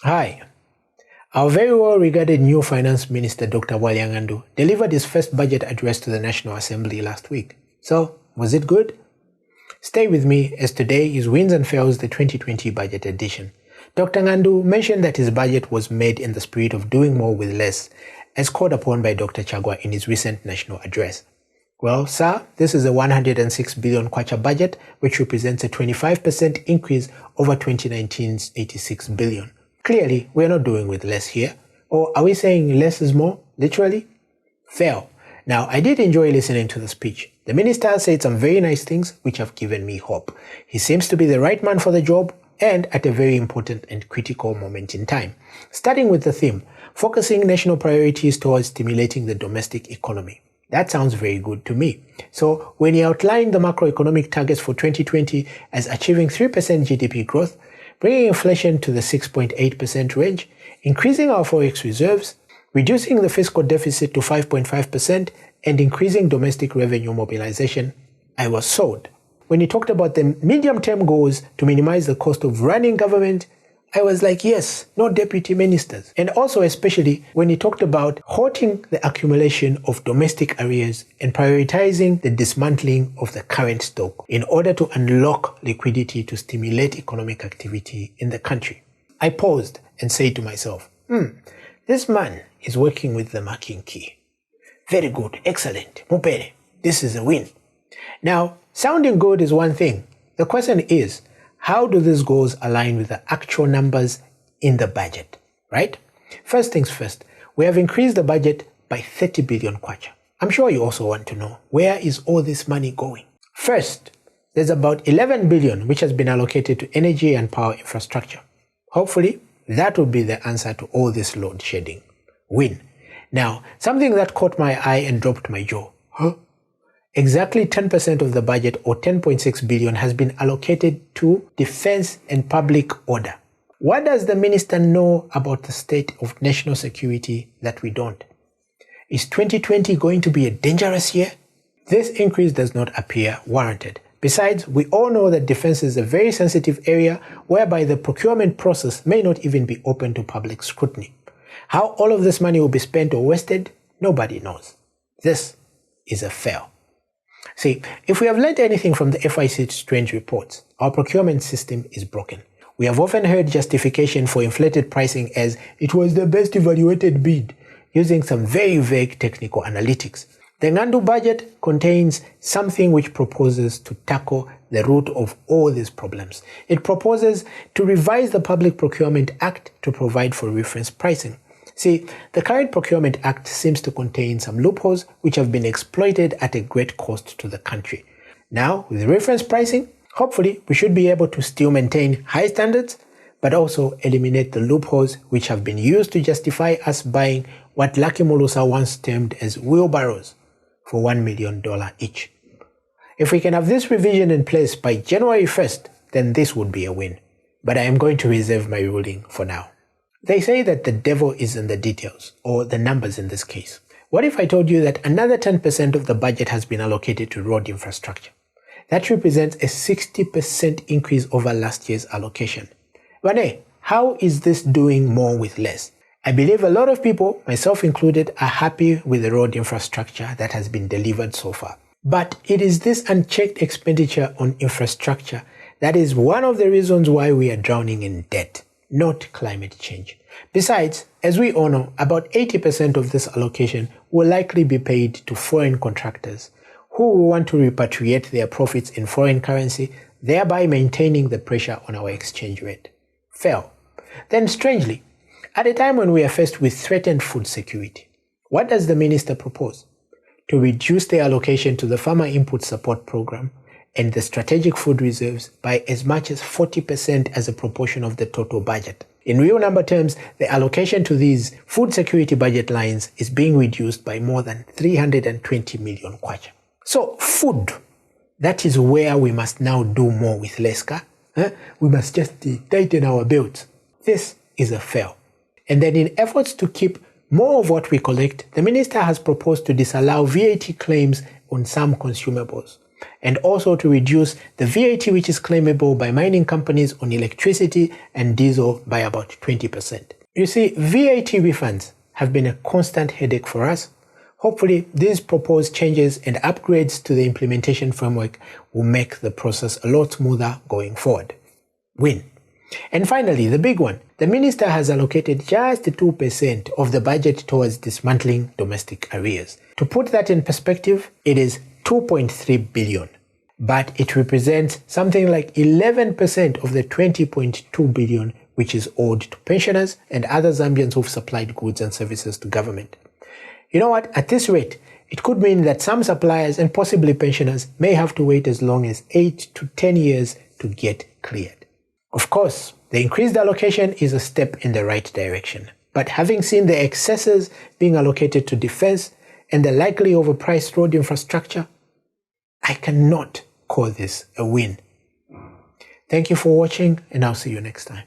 Hi. Our very well-regarded new Finance Minister, Dr. Bwalya Ng'andu, delivered his first budget address to the National Assembly last week. So, was it good? Stay with me as today is Wins and Fails, the 2020 budget edition. Dr. Ng'andu mentioned that his budget was made in the spirit of doing more with less, as called upon by Dr. Chagwa in his recent national address. Well, sir, this is a 106 billion kwacha budget, which represents a 25% increase over 2019's 86 billion. Clearly, we're not doing with less here. Or are we saying less is more, literally? Fail. Now, I did enjoy listening to the speech. The minister said some very nice things which have given me hope. He seems to be the right man for the job and at a very important and critical moment in time. Starting with the theme, focusing national priorities towards stimulating the domestic economy. That sounds very good to me. So, when he outlined the macroeconomic targets for 2020 as achieving 3% GDP growth, bringing inflation to the 6.8% range, increasing our forex reserves, reducing the fiscal deficit to 5.5%, and increasing domestic revenue mobilization, I was sold. When he talked about the medium-term goals to minimize the cost of running government, I was like, yes, no deputy ministers. And also especially when he talked about halting the accumulation of domestic arrears and prioritizing the dismantling of the current stock in order to unlock liquidity to stimulate economic activity in the country. I paused and said to myself, this man is working with the marking key. Very good, excellent, mupere. This is a win. Now, sounding good is one thing. The question is, how do these goals align with the actual numbers in the budget, right? First things first, we have increased the budget by 30 billion kwacha. I'm sure you also want to know, where is all this money going? First, there's about 11 billion which has been allocated to energy and power infrastructure. Hopefully, that will be the answer to all this load shedding. Win. Now, something that caught my eye and dropped my jaw. Exactly 10% of the budget, or 10.6 billion, has been allocated to defense and public order. What does the minister know about the state of national security that we don't? Is 2020 going to be a dangerous year? This increase does not appear warranted. Besides, we all know that defense is a very sensitive area whereby the procurement process may not even be open to public scrutiny. How all of this money will be spent or wasted, nobody knows. This is a fail. See, if we have learned anything from the FIC's strange reports, our procurement system is broken. We have often heard justification for inflated pricing as it was the best evaluated bid, using some very vague technical analytics. The Ng'andu budget contains something which proposes to tackle the root of all these problems. It proposes to revise the Public Procurement Act to provide for reference pricing. See, the current Procurement Act seems to contain some loopholes which have been exploited at a great cost to the country. Now, with reference pricing, hopefully we should be able to still maintain high standards, but also eliminate the loopholes which have been used to justify us buying what Lucky Mulusa once termed as wheelbarrows for $1 million each. If we can have this revision in place by January 1st, then this would be a win. But I am going to reserve my ruling for now. They say that the devil is in the details, or the numbers in this case. What if I told you that another 10% of the budget has been allocated to road infrastructure? That represents a 60% increase over last year's allocation. But how is this doing more with less? I believe a lot of people, myself included, are happy with the road infrastructure that has been delivered so far. But it is this unchecked expenditure on infrastructure that is one of the reasons why we are drowning in debt, not climate change. Besides, as we all know, about 80% of this allocation will likely be paid to foreign contractors who will want to repatriate their profits in foreign currency, thereby maintaining the pressure on our exchange rate. Fail. Then strangely, at a time when we are faced with threatened food security, what does the minister propose? To reduce the allocation to the Farmer Input Support Program and the strategic food reserves by as much as 40% as a proportion of the total budget. In real number terms, the allocation to these food security budget lines is being reduced by more than 320 million kwacha. So food, that is where we must now do more with less. We must just tighten our belts. This is a fail. And then in efforts to keep more of what we collect, the minister has proposed to disallow VAT claims on some consumables. and also to reduce the VAT which is claimable by mining companies on electricity and diesel by about 20%. You see, VAT refunds have been a constant headache for us. Hopefully, these proposed changes and upgrades to the implementation framework will make the process a lot smoother going forward. Win. And finally, the big one. The minister has allocated just 2% of the budget towards dismantling domestic arrears. To put that in perspective, it is 2.3 billion. But it represents something like 11% of the 20.2 billion which is owed to pensioners and other Zambians who've supplied goods and services to government. You know what? At this rate, it could mean that some suppliers and possibly pensioners may have to wait as long as 8 to 10 years to get cleared. Of course, the increased allocation is a step in the right direction. But having seen the excesses being allocated to defense and the likely overpriced road infrastructure, I cannot call this a win. Thank you for watching, and I'll see you next time.